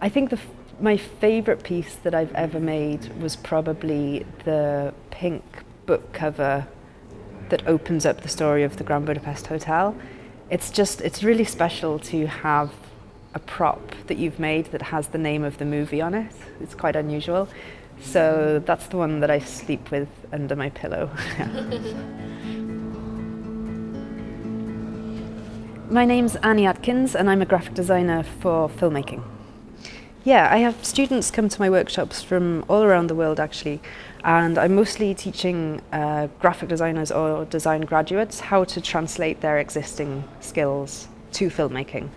I think my favourite piece that I've ever made was probably the pink book cover that opens up the story of the Grand Budapest Hotel. It's really special to have a prop that you've made that has the name of the movie on it. It's quite unusual. So that's the one that I sleep with under my pillow. My name's Annie Atkins and I'm a graphic designer for filmmaking. Yeah, I have students come to my workshops from all around the world actually, and I'm mostly teaching graphic designers or design graduates how to translate their existing skills to filmmaking.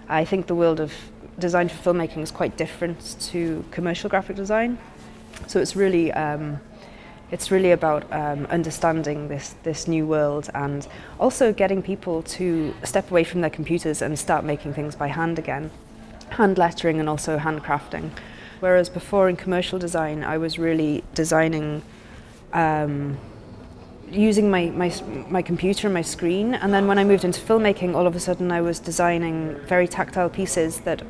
I think the world of design for filmmaking is quite different to commercial graphic design, so it's really about understanding this new world and also getting people to step away from their computers and start making things by hand again. Hand lettering and also handcrafting. Whereas before in commercial design I was really designing using my computer and my screen, and then when I moved into filmmaking all of a sudden I was designing very tactile pieces that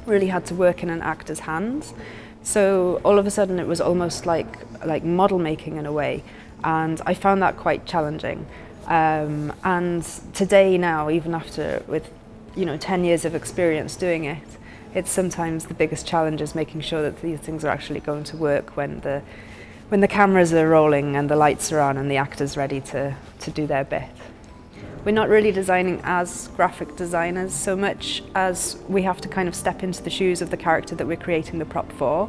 really had to work in an actor's hands. So all of a sudden it was almost like model making in a way, and I found that quite challenging. And today now, even after with 10 years of experience doing it, it's sometimes the biggest challenge is making sure that these things are actually going to work when the cameras are rolling and the lights are on and the actor's ready to do their bit. We're not really designing as graphic designers so much as we have to kind of step into the shoes of the character that we're creating the prop for.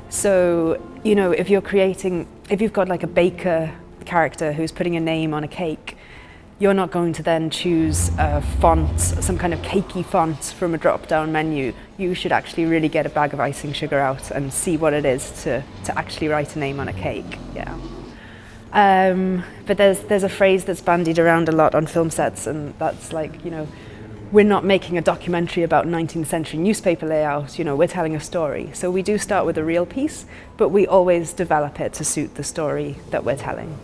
So, if you've got like a baker character who's putting a name on a cake, you're not going to then choose a font, some kind of cakey font from a drop-down menu. You should actually really get a bag of icing sugar out and see what it is to actually write a name on a cake. Yeah. But there's a phrase that's bandied around a lot on film sets, and that's like, we're not making a documentary about 19th century newspaper layout, we're telling a story. So we do start with a real piece, but we always develop it to suit the story that we're telling.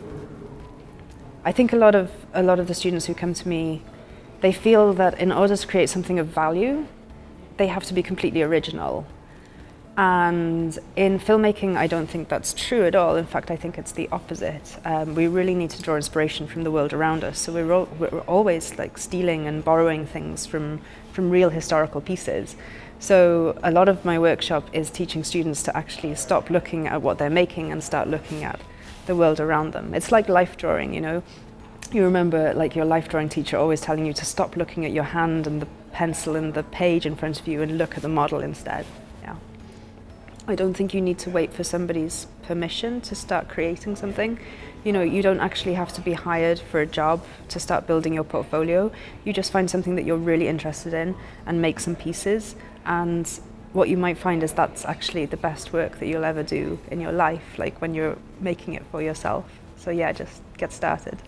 I think a lot of the students who come to me, they feel that in order to create something of value, they have to be completely original. And in filmmaking, I don't think that's true at all. In fact, I think it's the opposite. We really need to draw inspiration from the world around us. So we're always like stealing and borrowing things from real historical pieces. So a lot of my workshop is teaching students to actually stop looking at what they're making and start looking at the world around them. It's like life drawing, You remember like your life drawing teacher always telling you to stop looking at your hand and the pencil and the page in front of you and look at the model instead. Yeah. I don't think you need to wait for somebody's permission to start creating something. You don't actually have to be hired for a job to start building your portfolio. You just find something that you're really interested in and make some pieces, and what you might find is that's actually the best work that you'll ever do in your life, like when you're making it for yourself. So yeah, just get started.